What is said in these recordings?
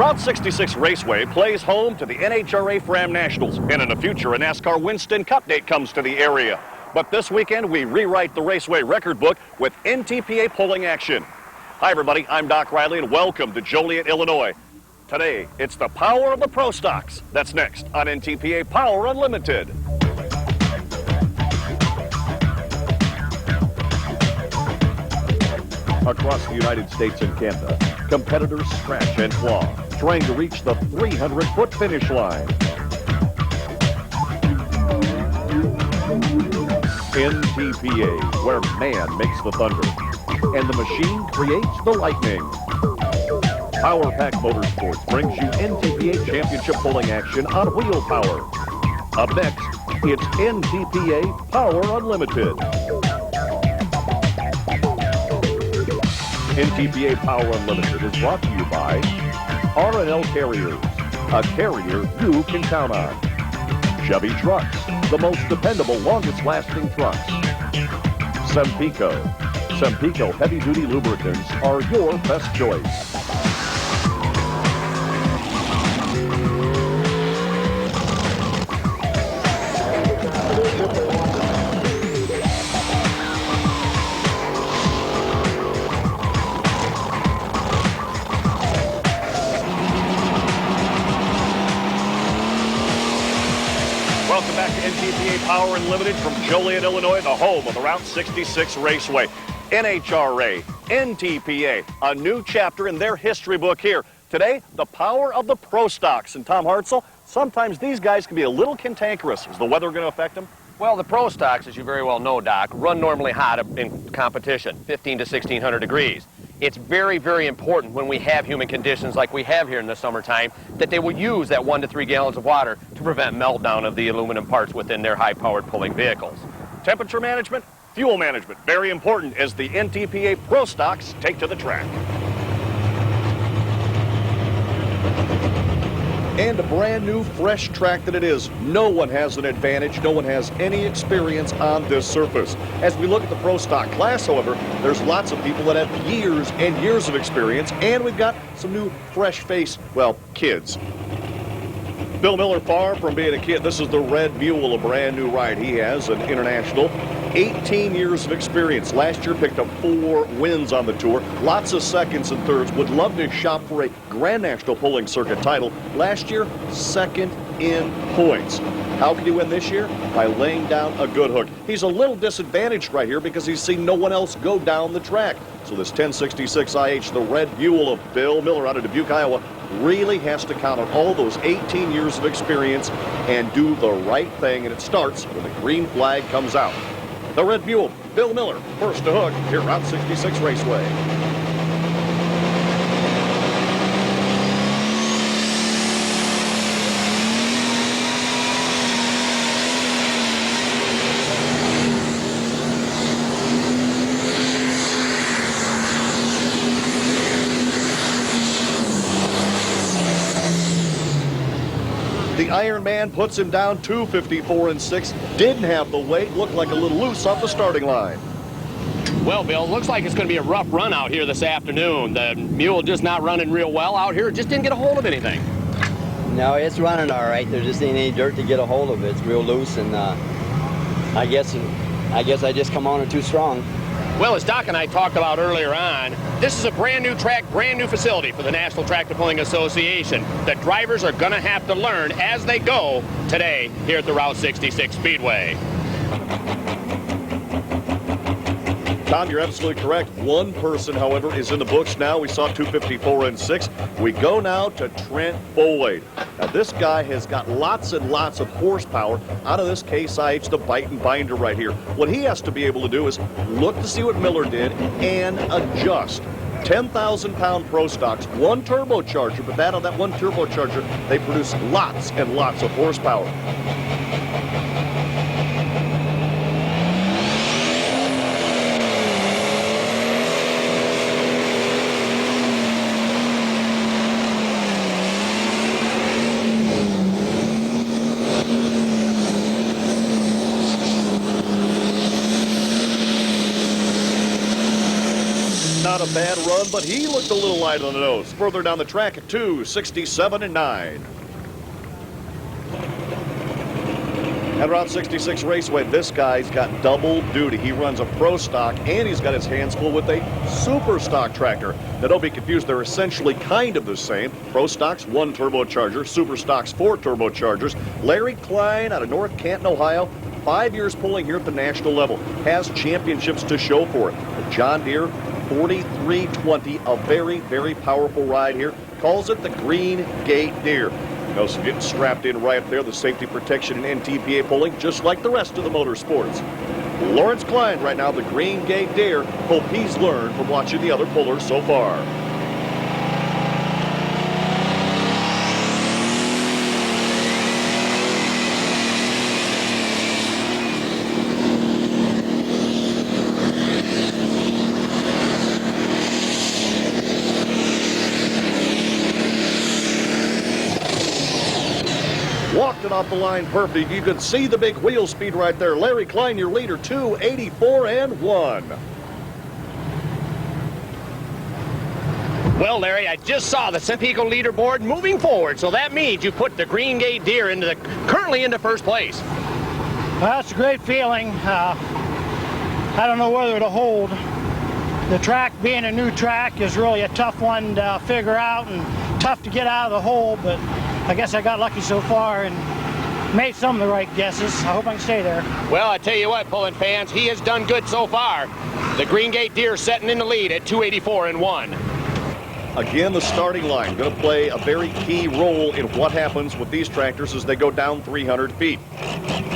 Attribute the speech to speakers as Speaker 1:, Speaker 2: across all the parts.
Speaker 1: Route 66 Raceway plays home to the NHRA Fram Nationals, and in the future, a NASCAR Winston Cup date comes to the area. But this weekend, we rewrite the Raceway record book with NTPA pulling action. Hi, everybody. I'm Doc Riley, and welcome to Joliet, Illinois. Today, it's the power of the Pro Stocks. That's next on NTPA Power Unlimited. Across the United States and Canada, competitors scratch and claw, trying to reach the 300-foot finish line. NTPA, where man makes the thunder, and the machine creates the lightning. Power Pack Motorsports brings you NTPA Championship pulling action on wheel power. Up next, it's NTPA Power Unlimited. NTPA Power Unlimited is brought to you by R&L Carriers, a carrier you can count on. Chevy Trucks, the most dependable, longest-lasting trucks. Sempico heavy-duty lubricants are your best choice. Welcome back to NTPA Power Unlimited from Joliet, Illinois, the home of the Route 66 Raceway. NHRA, NTPA, a new chapter in their history book here. Today, the power of the Pro Stocks. And Tom Hartzell, sometimes these guys can be a little cantankerous. Is the weather going to affect them?
Speaker 2: Well, the Pro Stocks, as you very well know, Doc, run normally hot in competition, 15 to 1600 degrees. It's very, very important when we have humid conditions like we have here in the summertime that they will use that 1 to 3 gallons of water to prevent meltdown of the aluminum parts within their high-powered pulling vehicles.
Speaker 1: Temperature management, fuel management, very important as the NTPA Pro Stocks take to the track. And a brand new, fresh track that it is. No one has an advantage. No one has any experience on this surface. As we look at the Pro Stock class, however, there's lots of people that have years and years of experience, and we've got some new, fresh face, well, kids. Bill Miller, far from being a kid, this is the Red Mule, a brand new ride he has, an international. 18 years of experience. Last year picked up 4 wins on the tour. Lots of seconds and thirds. Would love to shop for a Grand National Pulling Circuit title. Last year, second in points. How can he win this year? By laying down a good hook. He's a little disadvantaged right here because he's seen no one else go down the track. So this 1066 IH, the Red Mule of Bill Miller out of Dubuque, Iowa, really has to count on all those 18 years of experience and do the right thing. And it starts when the green flag comes out. The Red Mule, Bill Miller, first to hook here, Route 66 Raceway. The Iron Man puts him down 254 and 6. Didn't have the weight, looked like a little loose off the starting line.
Speaker 2: Well, Bill, looks like it's going to be a rough run out here this afternoon. The Mule just not running real well out here. Just didn't get a hold of anything.
Speaker 3: No, it's running all right. There just ain't any dirt to get a hold of it. It's real loose, and I guess I just come on it too strong.
Speaker 2: Well, as Doc and I talked about earlier on, this is a brand new track, brand new facility for the National Tractor Pulling Association that drivers are going to have to learn as they go today here at the Route 66 Speedway.
Speaker 1: Tom, you're absolutely correct. One person, however, is in the books now. We saw 254 and 6. We go now to Trent Bolade. Now, this guy has got lots and lots of horsepower out of this Case IH, the bite and binder right here. What he has to be able to do is look to see what Miller did and adjust. 10,000-pound Pro Stocks, one turbocharger, but that on that one turbocharger, they produce lots and lots of horsepower. not a bad run, but he looked a little light on the nose. Further down the track at 2:67 and 9. At Route 66 Raceway, this guy's got double duty. He runs a pro stock, and he's got his hands full with a super stock tractor. Now, don't be confused. They're essentially kind of the same. Pro stock's 1 turbocharger, super stock's 4 turbochargers. Larry Klein out of North Canton, Ohio, 5 years pulling here at the national level. Has championships to show for it. The John Deere 4320, a very, very powerful ride here. Calls it the Green Gate Deer. Notice getting strapped in right up there, the safety protection and NTPA pulling, just like the rest of the motorsports. Lawrence Klein right now, the Green Gate Deer. Hope he's learned from watching the other pullers so far. Walked it off the line perfect. You could see the big wheel speed right there. Larry Klein, your leader, 2:84 and 1.
Speaker 2: Well, Larry, I just saw the Sempico leaderboard moving forward, so that means you put the Green Gate Deer currently into first place.
Speaker 4: Well, that's a great feeling. I don't know whether it'll hold. The track, being a new track, is really a tough one to figure out and tough to get out of the hole, but I guess I got lucky so far and made some of the right guesses. I hope I can stay there.
Speaker 2: Well, I tell you what, pulling fans, he has done good so far. The Green Gate Deer setting in the lead at 2:84 and 1.
Speaker 1: Again, the starting line going to play a very key role in what happens with these tractors as they go down 300 feet.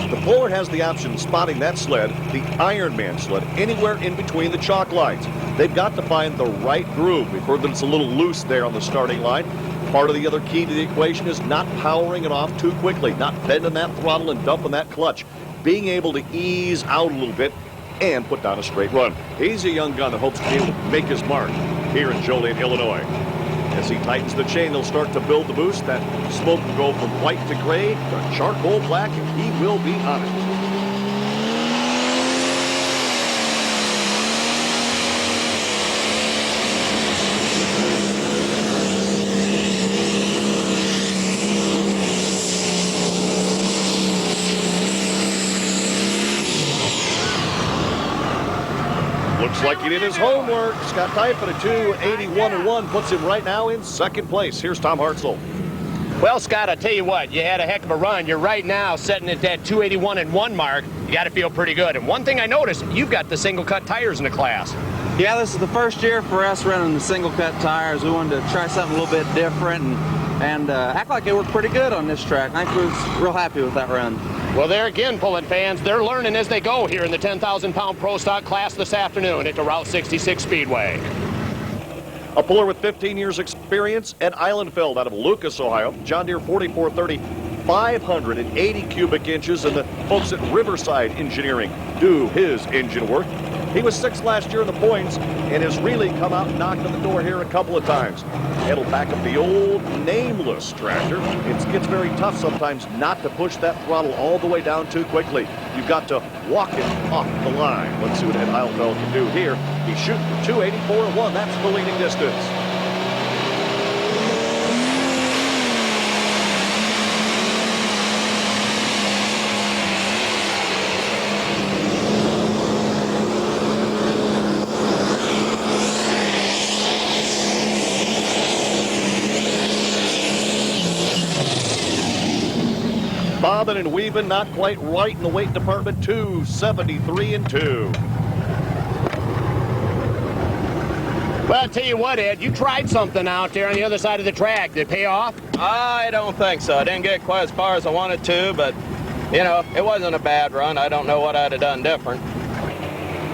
Speaker 1: The puller has the option of spotting that sled, the Ironman sled, anywhere in between the chalk lines. They've got to find the right groove. We've heard that it's a little loose there on the starting line. Part of the other key to the equation is not powering it off too quickly, not bending that throttle and dumping that clutch, being able to ease out a little bit and put down a straight run. He's a young gun that hopes to be able to make his mark here in Joliet, Illinois. As he tightens the chain, they'll start to build the boost. That smoke will go from white to gray to charcoal black, and he will be on it. Looks like he did his homework. Scott Type at a 2:81 and 1 puts him right now in second place. Here's Tom Hartzell.
Speaker 2: Well, Scott, I tell you what, you had a heck of a run. You're right now sitting at that 2:81 and 1 mark. You got to feel pretty good. And one thing I noticed, you've got the single cut tires in the class.
Speaker 5: Yeah, this is the first year for us running the single cut tires. We wanted to try something a little bit different and act like it worked pretty good on this track. I was real happy with that run.
Speaker 2: Well, there again, pulling fans, they're learning as they go here in the 10,000-pound Pro Stock class this afternoon at the Route 66 Speedway.
Speaker 1: A puller with 15 years experience at Islandfeld out of Lucas, Ohio. John Deere 4430, 580 cubic inches, and the folks at Riverside Engineering do his engine work. He was 6th last year in the points and has really come out and knocked on the door here a couple of times. It'll back up the old nameless tractor. It gets very tough sometimes not to push that throttle all the way down too quickly. You've got to walk it off the line. Let's see what Ed Heilfeld can do here. He's shooting for 2:84 and 1. That's the leading distance. Bobbing and weaving, not quite right in the weight department. 2:73 and 2.
Speaker 2: Well, I'll tell you what, Ed, you tried something out there on the other side of the track. Did it pay off?
Speaker 5: I don't think so. I didn't get quite as far as I wanted to, but, you know, it wasn't a bad run. I don't know what I'd have done different.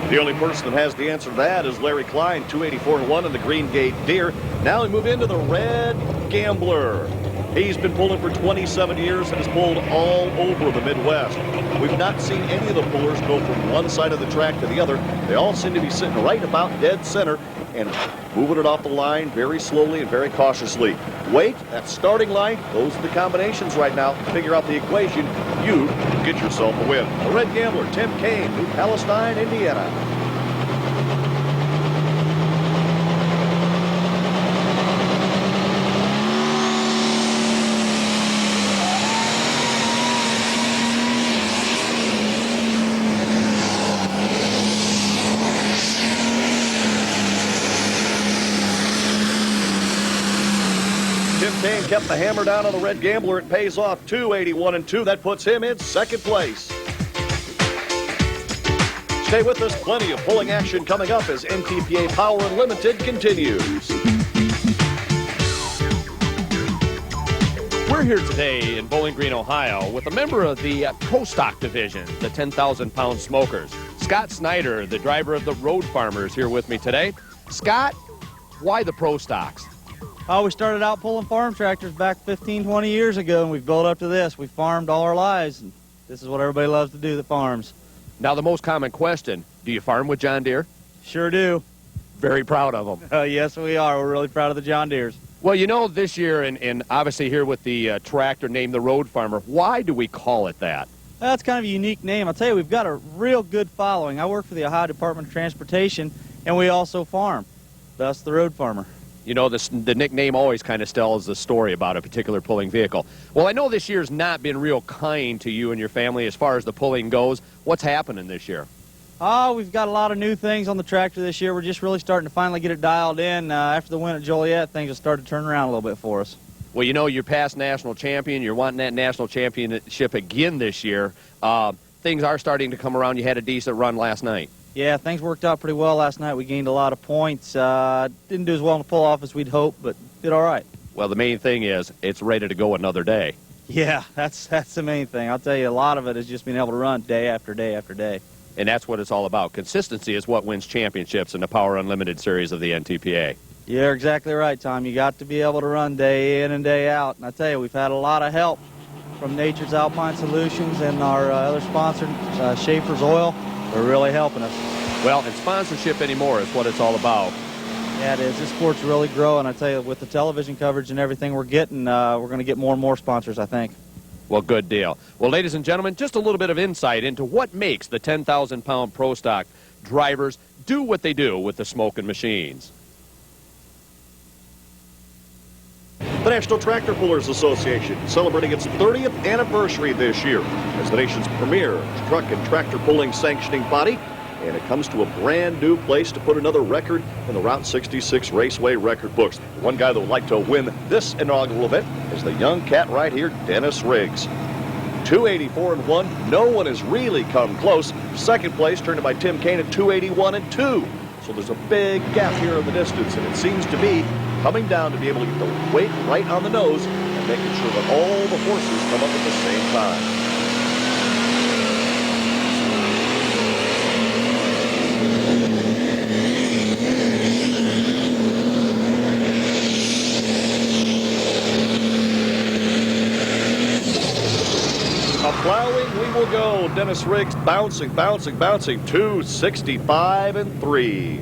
Speaker 1: The only person that has the answer to that is Larry Klein, 2:84 and 1 in the Green Gate Deer. Now we move into the Red Gambler. He's been pulling for 27 years and has pulled all over the Midwest. We've not seen any of the pullers go from one side of the track to the other. They all seem to be sitting right about dead center and moving it off the line very slowly and very cautiously. Wait, that starting line, those are the combinations right now. Figure out the equation, you get yourself a win. The Red Gambler, Tim Kane, New Palestine, Indiana. kept the hammer down on the Red Gambler. It pays off. 281 and 2. That puts him in second place. Stay with us. Plenty of pulling action coming up as NTPA Power Unlimited continues.
Speaker 2: We're here today in Bowling Green, Ohio, with a member of the Pro Stock Division, the 10,000-pound smokers. Scott Snyder, the driver of the Road Farmers, here with me today. Scott, why the Pro Stocks?
Speaker 6: Oh, we started out pulling farm tractors back 15, 20 years ago, and we've built up to this. We've farmed all our lives, and this is what everybody loves to do that farms.
Speaker 2: Now, the most common question, do you farm with John Deere?
Speaker 6: Sure do.
Speaker 2: Very proud of them.
Speaker 6: Yes, we are. We're really proud of the John Deeres.
Speaker 2: Well, you know, this year, and obviously here with the tractor named the Road Farmer, why do we call it that?
Speaker 6: That's kind of a unique name. I'll tell you, we've got a real good following. I work for the Ohio Department of Transportation, and we also farm. Thus, the Road Farmer.
Speaker 2: You know, the nickname always kind of tells the story about a particular pulling vehicle. Well, I know this year's not been real kind to you and your family as far as the pulling goes. What's happening this year?
Speaker 6: Oh, we've got a lot of new things on the tractor this year. We're just really starting to finally get it dialed in. After the win at Joliet, things will start to turn around a little bit for us.
Speaker 2: Well, you know, you're past national champion. You're wanting that national championship again this year. Things are starting to come around. You had a decent run last night.
Speaker 6: Yeah, things worked out pretty well last night. We gained a lot of points. Didn't do as well in the pull-off as we'd hoped, but did all right.
Speaker 2: Well, the main thing is it's ready to go another day.
Speaker 6: Yeah, that's the main thing. I'll tell you, a lot of it is just being able to run day after day after day.
Speaker 2: And that's what it's all about. Consistency is what wins championships in the Power Unlimited series of the NTPA.
Speaker 6: You're exactly right, Tom. You got to be able to run day in and day out. And I tell you, we've had a lot of help from Nature's Alpine Solutions and our other sponsor, Schaefer's Oil. They're really helping us.
Speaker 2: Well, and sponsorship anymore is what it's all about.
Speaker 6: Yeah, it is. This sport's really growing. I tell you, with the television coverage and everything we're getting, we're going to get more and more sponsors, I think.
Speaker 2: Well, good deal. Well, ladies and gentlemen, just a little bit of insight into what makes the 10,000-pound Pro Stock drivers do what they do with the smoking machines.
Speaker 1: The National Tractor Pullers Association celebrating its 30th anniversary this year as the nation's premier truck and tractor pulling sanctioning body. And it comes to a brand new place to put another record in the Route 66 Raceway record books. One guy that would like to win this inaugural event is the young cat right here, Dennis Riggs. 284 and 1. No one has really come close. Second place turned in by Tim Kane at 281 and 2. So there's a big gap here in the distance, and it seems to be coming down to be able to get the weight right on the nose and making sure that all the horses come up at the same time. Plowing, we will go. Dennis Riggs bouncing, bouncing, bouncing. 265 and 3.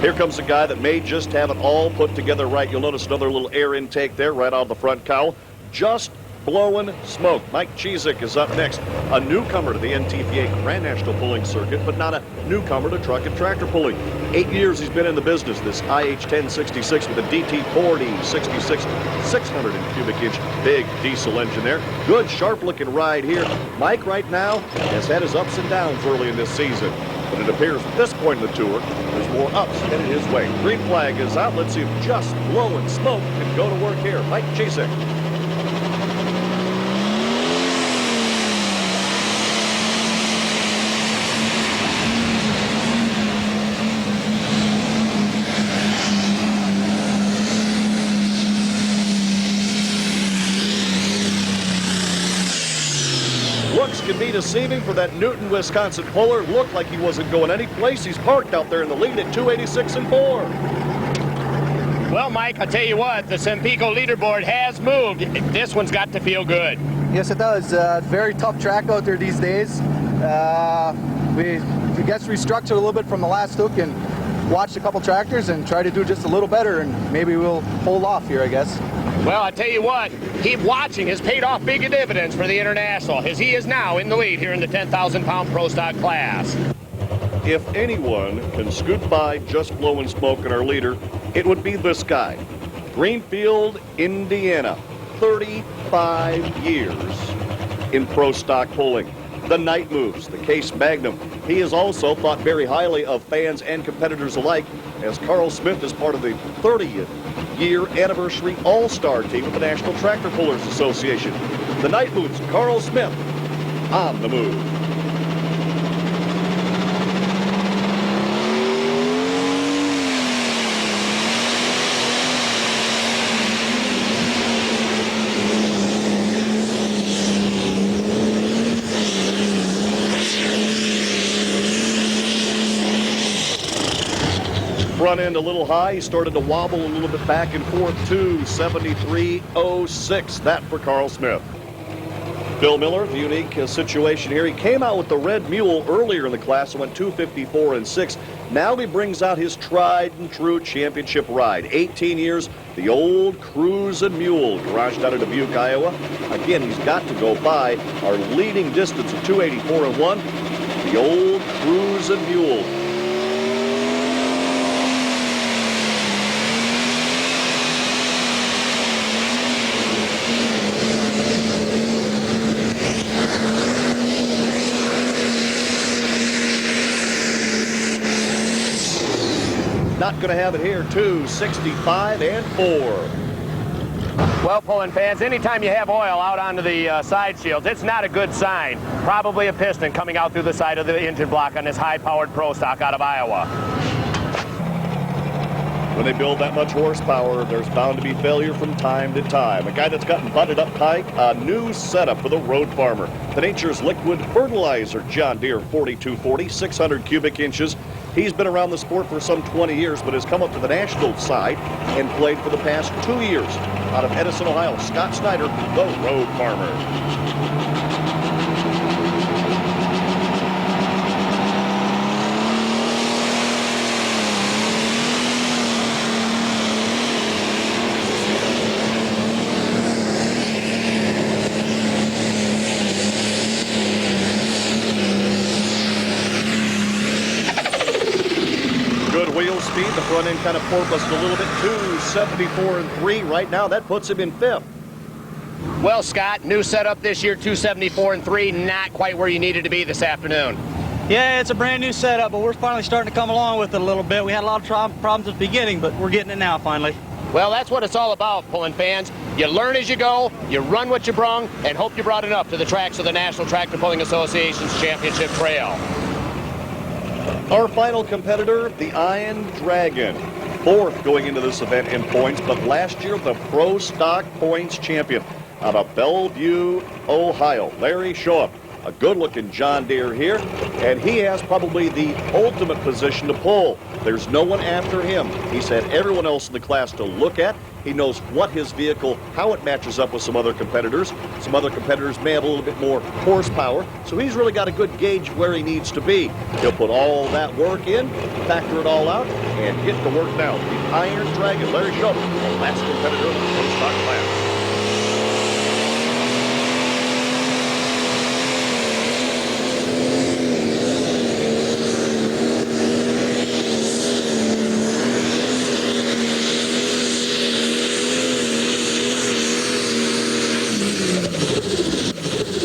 Speaker 1: Here comes a guy that may just have it all put together right. You'll notice another little air intake there right out of the front cowl. Just blowing smoke. Mike Chizik is up next. A newcomer to the NTPA Grand National Pulling Circuit, but not a newcomer to truck and tractor pulling. 8 years he's been in the business. This IH-1066 with a DT40 66 600 cubic inch big diesel engine there. Good sharp-looking ride here. Mike right now has had his ups and downs early in this season. But it appears at this point in the tour, there's more ups headed his way. Green flag is out. Let's see if Just Blowing Smoke can go to work here. Mike Chizik. Looks can be deceiving for that Newton, Wisconsin puller. Looked like he wasn't going any place. He's parked out there in the lead at 286 and 4.
Speaker 2: Well, Mike, I'll tell you what, the Sempico leaderboard has moved. This one's got to feel good.
Speaker 7: Yes, it does. Very tough track out there these days. We guess restructured a little bit from the last hook and watched a couple tractors and try to do just a little better, and maybe we'll hold off here, I guess.
Speaker 2: Well, I tell you what, keep watching has paid off big dividends for the International, as he is now in the lead here in the 10,000-pound Pro Stock class.
Speaker 1: If anyone can scoot by Just Blowing Smoke and our leader, it would be this guy. Greenfield, Indiana, 35 years in Pro Stock pulling. the Night Moves, the Case Magnum. He is also thought very highly of fans and competitors alike, as Carl Smith is part of the 30th year anniversary all-star team of the National Tractor Pullers Association. The Night Moves, Carl Smith, on the move. Front end a little high. He started to wobble a little bit back and forth. 273.06. That for Carl Smith. Bill Miller, the unique situation here. He came out with the red mule earlier in the class and went 254.6. Now he brings out his tried and true championship ride. 18 years, the old Cruisin' Mule, garaged out of Dubuque, Iowa. Again, he's got to go by our leading distance of 284.1. The old Cruisin' Mule. Not going to have it here. 265.4.
Speaker 2: Well, pulling fans, anytime you have oil out onto the side shields, it's not a good sign. Probably a piston coming out through the side of the engine block on this high-powered Pro Stock out of Iowa.
Speaker 1: When they build that much horsepower, there's bound to be failure from time to time. A guy that's gotten butted up tight, a new setup for the road farmer. The Nature's Liquid Fertilizer John Deere 4240, 600 cubic inches. He's been around the sport for some 20 years, but has come up to the national side and played for the past 2 years. Out of Edison, Ohio, Scott Snyder, the road farmer. Wheel speed, the front end kind of porpoised a little bit. 274.3 right now. That puts him in fifth.
Speaker 2: Well, Scott, new setup this year, 274.3, not quite where you needed to be this afternoon.
Speaker 6: Yeah, it's a brand new setup, but we're finally starting to come along with it a little bit. We had a lot of problems at the beginning, but we're getting it now finally.
Speaker 2: Well, that's what it's all about, pulling fans. You learn as you go, you run what you brung, and hope you brought enough to the tracks of the National Tractor Pulling Association's Championship Trail.
Speaker 1: Our final competitor, the Iron Dragon. Fourth going into this event in points, but last year the Pro Stock Points champion out of Bellevue, Ohio, Larry Shaw. A good-looking John Deere here, and he has probably the ultimate position to pull. There's no one after him. He's had everyone else in the class to look at. He knows what his vehicle, how it matches up with some other competitors. Some other competitors may have a little bit more horsepower, so he's really got a good gauge where he needs to be. He'll put all that work in, factor it all out, and get to work now. The Iron Dragon, Larry Shaw, the last competitor of the Pro Stock class.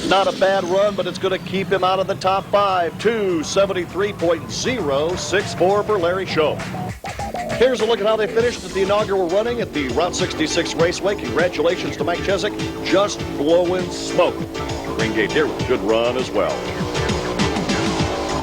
Speaker 1: Not a bad run, but it's going to keep him out of the top five. 273.064 for Larry Shaw. Here's a look at how they finished at the inaugural running at the Route 66 Raceway. Congratulations to Mike Chezik, just blowing smoke. Green Gate Deere with a good run as well.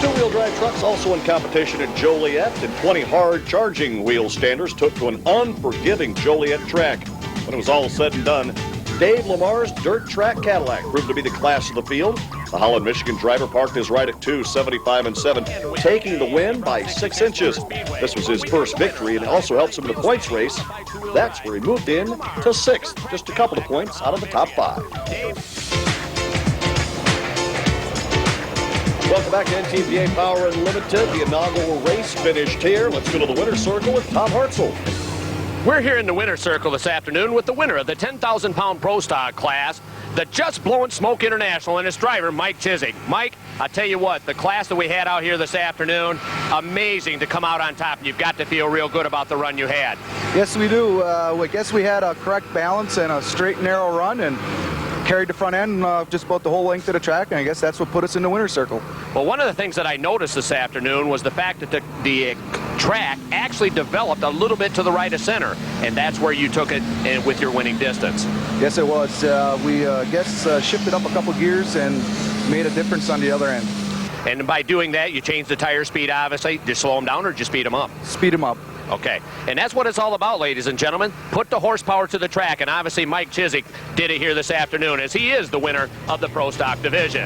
Speaker 1: Two-wheel drive trucks also in competition at Joliet, and 20 hard-charging wheel standers took to an unforgiving Joliet track. When it was all said and done, Dave Lamar's dirt track Cadillac proved to be the class of the field. The Holland, Michigan driver parked his ride at 275.7, taking the win by 6 inches. This was his first victory, and it also helps him in the points race. That's where he moved in to 6th, just a couple of points out of the top 5. Welcome back to NTPA Power Unlimited. The inaugural race finished here. Let's go to the winner's circle with Tom Hartzell.
Speaker 2: We're here in the winner's circle this afternoon with the winner of the 10,000-pound Pro Stock class, the Just Blowing Smoke International, and his driver, Mike Chezik. Mike, I'll tell you what, the class that we had out here this afternoon, amazing to come out on top. You've got to feel real good about the run you had.
Speaker 7: Yes, we do. I guess we had a correct balance and a straight, narrow run, and carried the front end just about the whole length of the track, and I guess that's what put us in the winner's circle.
Speaker 2: Well, one of the things that I noticed this afternoon was the fact that the track actually developed a little bit to the right of center, and that's where you took it with your winning distance.
Speaker 7: Yes, it was. We shifted up a couple gears and made a difference on the other end.
Speaker 2: And by doing that, you changed the tire speed, obviously. Did you slow them down or did you speed them up?
Speaker 7: Speed them up.
Speaker 2: Okay, and that's what it's all about, ladies and gentlemen. Put the horsepower to the track, and obviously Mike Chiswick did it here this afternoon, as he is the winner of the Pro Stock division.